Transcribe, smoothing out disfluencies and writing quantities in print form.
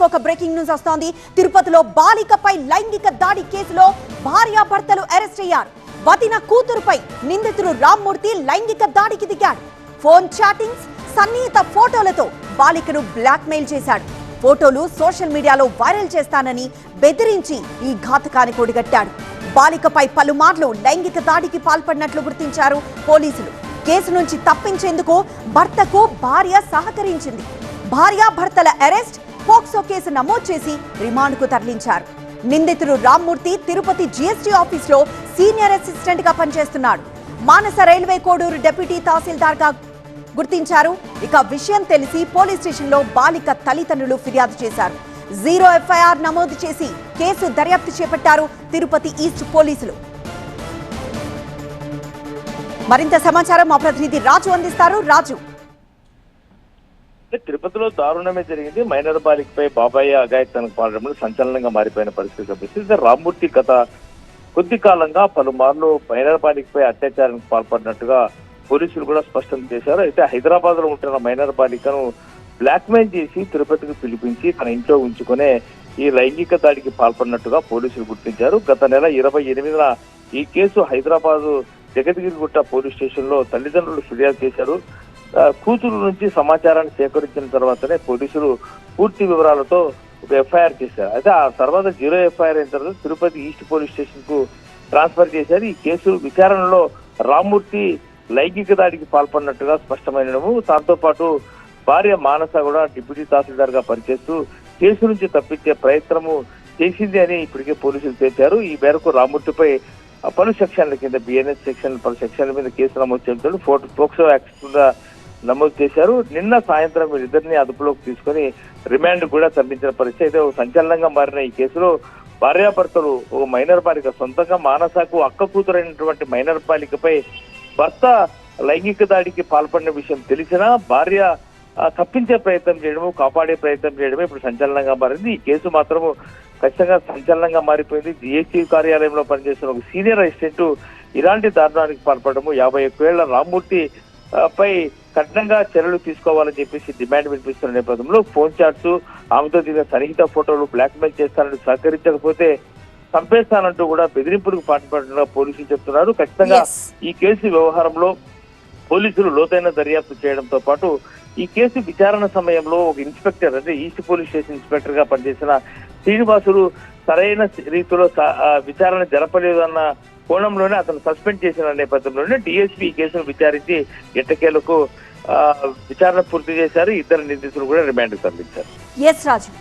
ఒక breaking news వస్తోంది. తిరుపతిలో బాలికపై లైంగిక దాడి కేసులో భార్యాభర్తలు అరెస్ట్ అయ్యారు. వదిన కూతురుపై నిందితుడు రామ్మూర్తి లైంగిక దాడికి దిగాడు. ఫోన్ చాటింగ్స్, సన్నిహిత ఫోటోలతో బాలికను బ్లాక్మెయిల్ చేశాడు. ఫోటోలు సోషల్ మీడియాలో వైరల్ చేస్తానని బెదిరించి ఈ ఘాతకానికి ఒడిగట్టాడు. బాలికపై పలుమార్లు లైంగిక దాడికి పాల్పడినట్లు గుర్తించారు పోలీసులు. కేసు నుంచి తప్పించేందుకు భర్తకు భార్య సహకరించింది. భార్యాభర్తల అరెస్ట్, పోక్సో కేసు నమోదు చేసి రిమాండ్కు తరలించారు. నిందితుడు రామ్మూర్తి తిరుపతి జీఎస్టీ ఆఫీస్లో సీనియర్ అసిస్టెంట్ గా పనిచేస్తున్నాడు. మానస రైల్వే కోడూరు డిప్యూటీ తహసీల్దార్ గా గుర్తించారు. ఇక విషయం తెలిసి పోలీస్ స్టేషన్లో బాలిక తల్లిదండ్రులు ఫిర్యాదు చేశారు. 0 ఎఫ్ఐఆర్ నమోదు చేసి కేసు దర్యాప్తు చేపట్టారు తిరుపతి ఈస్ట్ పోలీసులు. మరింత సమాచారం మా ప్రతినిధి రాజు అందిస్తారు. రాజు, తిరుపతిలో దారుణమే జరిగింది. మైనర్ బాలికపై బాబాయ్ అఘాయిత్యానికి పాల్పడడం సంచలనంగా మారిపోయిన పరిస్థితి కనిపిస్తుంది. రామ్మూర్తి గత కొద్ది కాలంగా పలుమార్లు మైనర్ బాలికపై అత్యాచారానికి పాల్పడినట్టుగా పోలీసులు కూడా స్పష్టం చేశారు. అయితే హైదరాబాద్ లో ఉంటున్న మైనర్ బాలికను బ్లాక్మెయిల్ చేసి తిరుపతికి పిలిపించి తన ఇంట్లో ఉంచుకునే ఈ లైంగిక దాడికి పాల్పడినట్టుగా పోలీసులు గుర్తించారు. గత నెల 28న ఈ case Hyderabad Jagadgirigutta police station లో తల్లిదండ్రులు ఫిర్యాదు చేశారు. కూతురు నుంచి సమాచారాన్ని సేకరించిన తర్వాతనే పోలీసులు పూర్తి వివరాలతో ఒక ఎఫ్ఐఆర్ చేశారు. అయితే ఆ తర్వాత 0 ఎఫ్ఐఆర్ అయిన తర్వాత తిరుపతి ఈస్ట్ పోలీస్ స్టేషన్ కు ట్రాన్స్ఫర్ చేశారు. ఈ కేసు విచారణలో రామ్మూర్తి లైంగిక దాడికి పాల్పడినట్టుగా స్పష్టమైనము. దాంతో పాటు భార్య మానస కూడా డిప్యూటీ తహసీల్దార్ గా పనిచేస్తూ కేసు నుంచి తప్పించే ప్రయత్నము చేసింది అని ఇప్పటికే పోలీసులు తేల్చారు. ఈ మేరకు రామ్మూర్తిపై పలు సెక్షన్ల కింద బిఎన్ఎస్ సెక్షన్ పలు సెక్షన్ల మీద కేసు నమోదు చేశారు. పోక్సో యాక్ట్ కింద నమోదు చేశారు. నిన్న సాయంత్రం వీరిద్దరిని అదుపులోకి తీసుకుని రిమాండ్ కూడా తరలించిన పరిస్థితి. అయితే సంచలనంగా మారిన ఈ కేసులో భార్యాభర్తలు ఒక మైనర్ బాలిక సొంతంగా మానసకు అక్క కూతురైనటువంటి మైనర్ బాలికపై భర్త లైంగిక దాడికి పాల్పడిన విషయం తెలిసినా భార్య తప్పించే ప్రయత్నం చేయడము, కాపాడే ప్రయత్నం చేయడమే ఇప్పుడు సంచలనంగా మారింది. ఈ కేసు మాత్రము ఖచ్చితంగా సంచలనంగా మారిపోయింది. జిఎస్టీ కార్యాలయంలో పనిచేస్తున్న ఒక సీనియర్ అసిస్టెంట్ ఇలాంటి దారుణానికి పాల్పడము, 51 ఏళ్ల రామ్మూర్తి పై కఠినంగా చర్యలు తీసుకోవాలని చెప్పేసి డిమాండ్ వినిపిస్తున్న నేపథ్యంలో ఫోన్ చాట్స్, ఆమెతో దిగిన సన్నిహిత ఫోటోలు బ్లాక్మెయిల్ చేస్తానని సహకరించకపోతే చంపేస్తానంటూ కూడా బెదిరింపులకు పాల్పడినట్టుగా పోలీసులు చెప్తున్నారు. ఖచ్చితంగా ఈ కేసు వ్యవహారంలో పోలీసులు లోతైన దర్యాప్తు చేయడంతో పాటు ఈ కేసు విచారణ సమయంలో ఒక ఇన్స్పెక్టర్, అంటే ఈస్ట్ పోలీస్ స్టేషన్ ఇన్స్పెక్టర్ గా పనిచేసిన శ్రీనివాసులు సరైన రీతిలో విచారణ జరపలేదన్న కోణంలోనే అతను సస్పెండ్ చేసిన నేపథ్యంలోనే డిఎస్పీ ఈ కేసును విచారించి ఎట్టకేలకు విచారణ పూర్తి చేశారు. ఇద్దరు నిందితులు కూడా రిమాండ్ తరలించారు. ఎస్ రాజు.